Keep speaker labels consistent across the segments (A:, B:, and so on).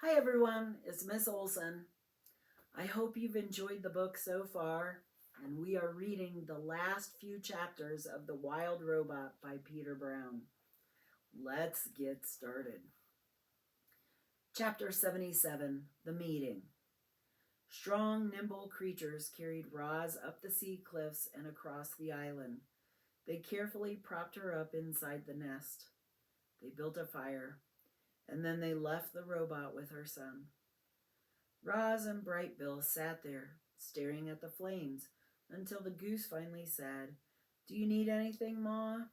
A: Hi everyone, it's Miss Olson. I hope you've enjoyed the book so far, and we are reading the last few chapters of The Wild Robot by Peter Brown. Let's get started. Chapter 77, The Meeting. Strong, nimble creatures carried Roz up the sea cliffs and across the island. They carefully propped her up inside the nest. They built a fire, and then they left the robot with her son. Roz and Bright Bill sat there, staring at the flames, until the goose finally said, "Do you need anything, Ma?"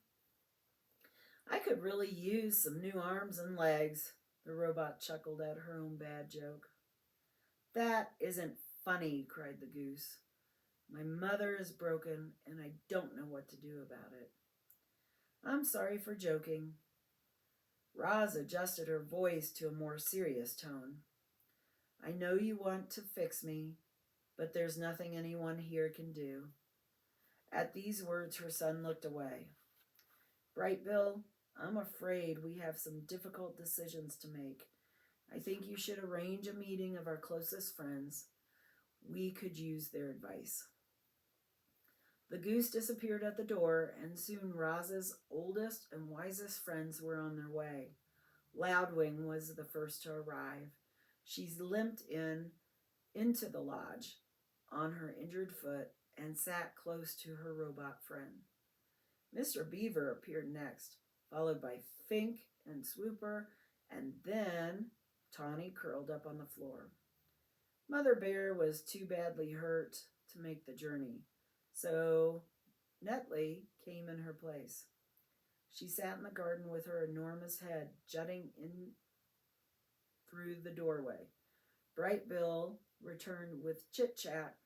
A: "I could really use some new arms and legs," the robot chuckled at her own bad joke. "That isn't funny," cried the goose. "My mother is broken, and I don't know what to do about it." "I'm sorry for joking." Roz adjusted her voice to a more serious tone. "I know you want to fix me, but there's nothing anyone here can do." At these words, her son looked away. "Bright Bill, I'm afraid we have some difficult decisions to make. I think you should arrange a meeting of our closest friends. We could use their advice." The goose disappeared at the door, and soon Roz's oldest and wisest friends were on their way. Loudwing was the first to arrive. She limped into the lodge on her injured foot and sat close to her robot friend. Mr. Beaver appeared next, followed by Fink and Swooper, and then Tawny curled up on the floor. Mother Bear was too badly hurt to make the journey, so Netley came in her place. She sat in the garden with her enormous head jutting in through the doorway. Bright Bill returned with Chit Chat,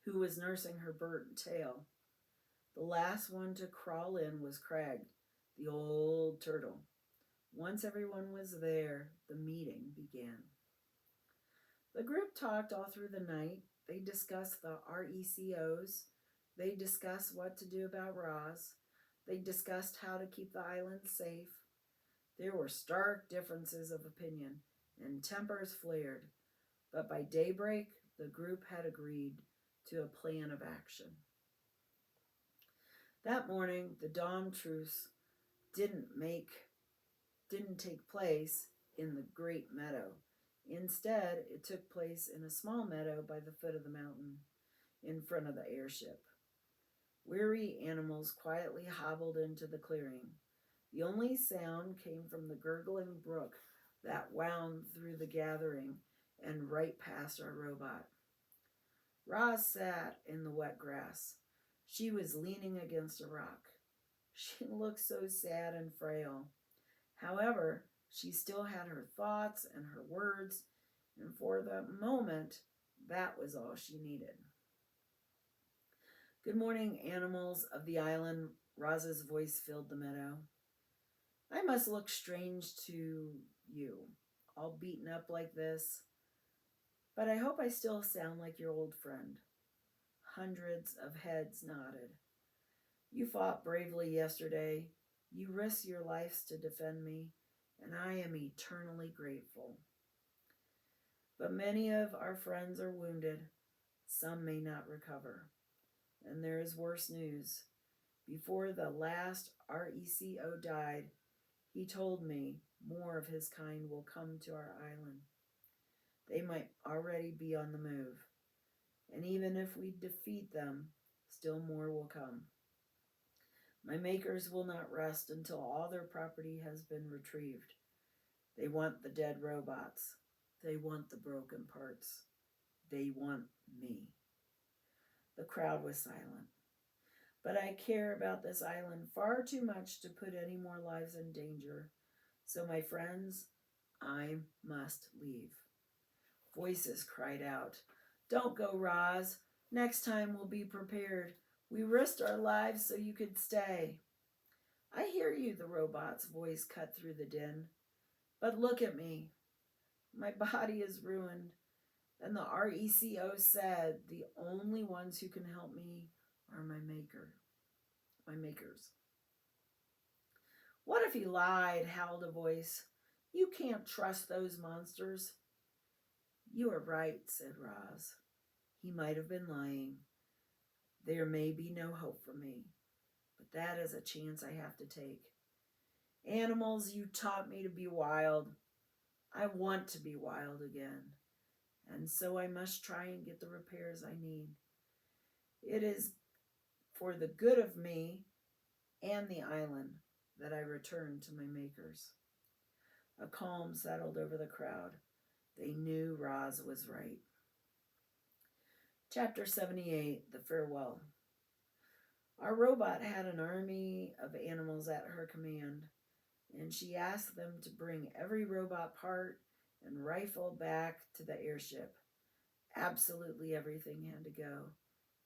A: who was nursing her burnt tail. The last one to crawl in was Crag, the old turtle. Once everyone was there, the meeting began. The group talked all through the night. They discussed the RECOs. They discussed what to do about Roz. They discussed how to keep the island safe. There were stark differences of opinion, and tempers flared. But by daybreak, the group had agreed to a plan of action. That morning, the dawn truce didn't take place in the great meadow. Instead, it took place in a small meadow by the foot of the mountain, in front of the airship. Weary animals quietly hobbled into the clearing. The only sound came from the gurgling brook that wound through the gathering and right past our robot. Roz sat in the wet grass. She was leaning against a rock. She looked so sad and frail. However, she still had her thoughts and her words, and for the moment, that was all she needed. "Good morning, animals of the island," Roz's voice filled the meadow. "I must look strange to you, all beaten up like this, but I hope I still sound like your old friend." Hundreds of heads nodded. "You fought bravely yesterday. You risked your lives to defend me, and I am eternally grateful. But many of our friends are wounded. Some may not recover. And there is worse news. Before the last RECO died, he told me more of his kind will come to our island. They might already be on the move. And even if we defeat them, still more will come. My makers will not rest until all their property has been retrieved. They want the dead robots. They want the broken parts. They want me." The crowd was silent. "But I care about this island far too much to put any more lives in danger. So, my friends, I must leave." Voices cried out, "Don't go, Roz. Next time we'll be prepared. We risked our lives so you could stay." "I hear you," the robot's voice cut through the din. "But look at me. My body is ruined. And the RECO said the only ones who can help me are my makers." "What if he lied?" howled a voice. You can't trust those monsters. You are right, said Roz. He might have been lying. There may be no hope for me, but that is a chance I have to take. Animals, you taught me to be wild. I want to be wild again, and so I must try and get the repairs I need. It is for the good of me and the island that I return to my makers. A calm settled over the crowd. They knew Roz was right. Chapter 78, The Farewell. Our robot had an army of animals at her command, and she asked them to bring every robot part and rifle back to the airship. Absolutely everything had to go.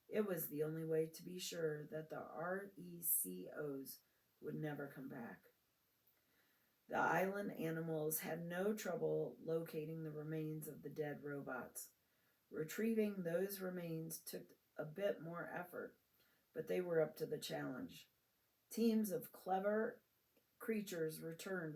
A: It was the only way to be sure that the RECOs would never come back. The island animals had no trouble locating the remains of the dead robots. Retrieving those remains took a bit more effort, but they were up to the challenge. Teams of clever creatures returned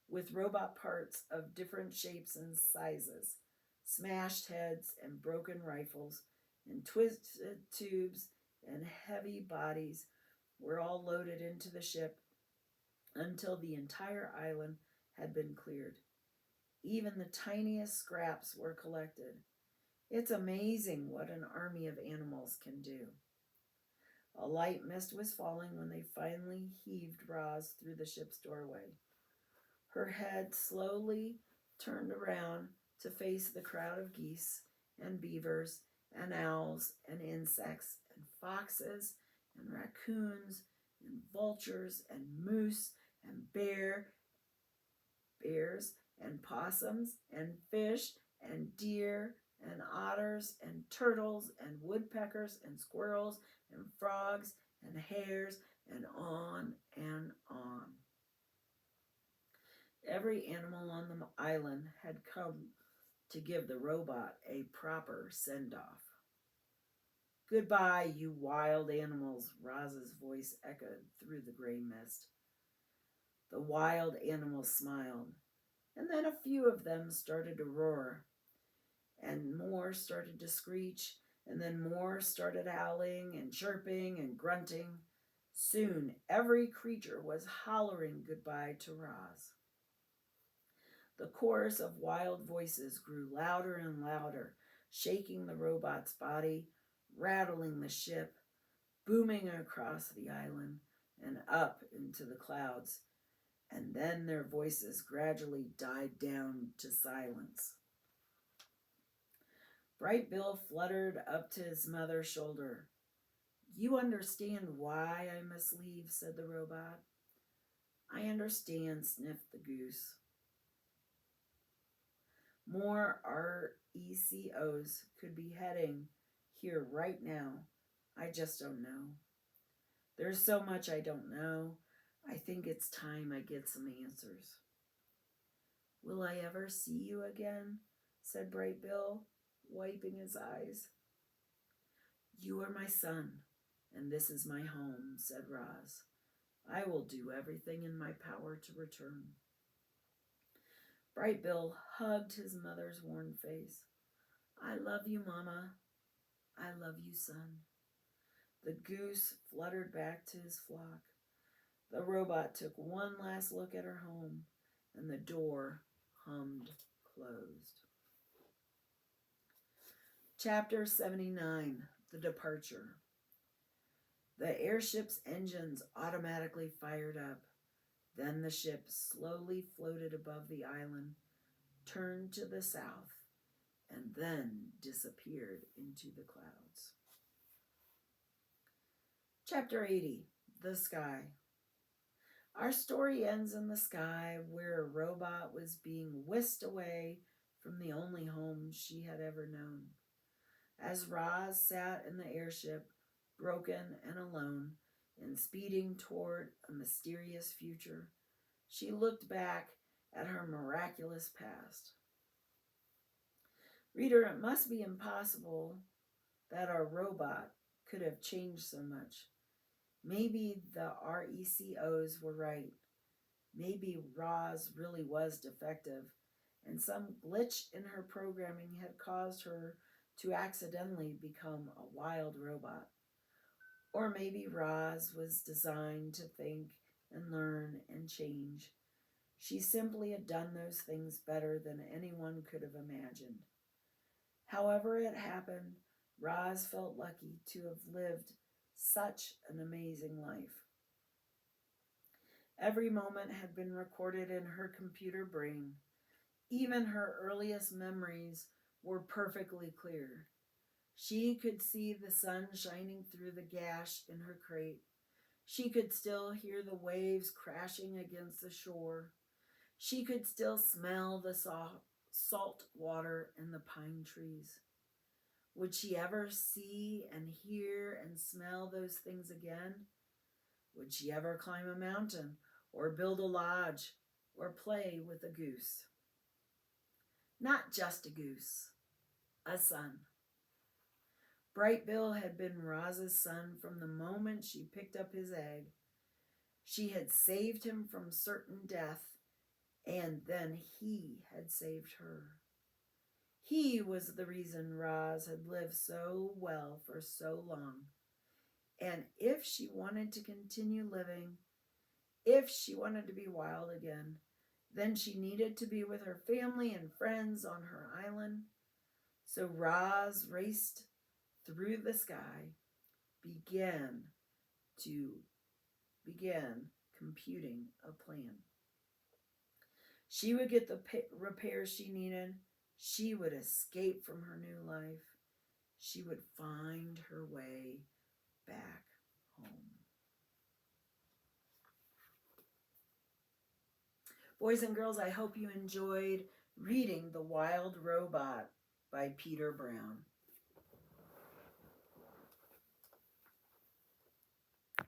A: with robot parts of different shapes and sizes, smashed heads and broken rifles, and twisted tubes and heavy bodies were all loaded into the ship until the entire island had been cleared. Even the tiniest scraps were collected. It's amazing what an army of animals can do. A light mist was falling when they finally heaved Roz through the ship's doorway. Her head slowly turned around to face the crowd of geese and beavers and owls and insects and foxes and raccoons and vultures and moose and bears and possums and fish and deer and otters and turtles and woodpeckers and squirrels and frogs and hares and on and on. Every animal on the island had come to give the robot a proper send-off. Goodbye, you wild animals, Roz's voice echoed through the gray mist. The wild animals smiled, and then a few of them started to roar, and more started to screech, and then more started howling and chirping and grunting. Soon, every creature was hollering goodbye to Roz. The chorus of wild voices grew louder and louder, shaking the robot's body, rattling the ship, booming across the island and up into the clouds. And then their voices gradually died down to silence. Bright Bill fluttered up to his mother's shoulder. You understand why I must leave, said the robot. I understand, sniffed the goose. More RECOs could be heading here right now. I just don't know. There's so much I don't know. I think it's time I get some answers. Will I ever see you again? Said Bright Bill, wiping his eyes. You are my son, and this is my home, said Roz. I will do everything in my power to return. Bright Bill hugged his mother's worn face. I love you, Mama. I love you, son. The goose fluttered back to his flock. The robot took one last look at her home, and the door hummed closed. Chapter 79, The Departure. The airship's engines automatically fired up. Then the ship slowly floated above the island, turned to the south, and then disappeared into the clouds. Chapter 80, The Sky. Our story ends in the sky where a robot was being whisked away from the only home she had ever known. As Roz sat in the airship, broken and alone, and speeding toward a mysterious future, she looked back at her miraculous past. Reader, it must be impossible that our robot could have changed so much. Maybe the RECOs were right. Maybe Roz really was defective, and some glitch in her programming had caused her to accidentally become a wild robot. Or maybe Roz was designed to think and learn and change. She simply had done those things better than anyone could have imagined. However it happened, Roz felt lucky to have lived such an amazing life. Every moment had been recorded in her computer brain. Even her earliest memories were perfectly clear. She could see the sun shining through the gash in her crate. She could still hear the waves crashing against the shore. She could still smell the salt water in the pine trees. Would she ever see and hear and smell those things again? Would she ever climb a mountain or build a lodge or play with a goose? Not just a goose, a son. Bright Bill had been Roz's son from the moment she picked up his egg. She had saved him from certain death, and then he had saved her. He was the reason Roz had lived so well for so long. And if she wanted to continue living, if she wanted to be wild again, then she needed to be with her family and friends on her island. So Roz raced through the sky, began computing a plan. She would get the repairs she needed. She would escape from her new life. She would find her way back home. Boys and girls, I hope you enjoyed reading The Wild Robot by Peter Brown.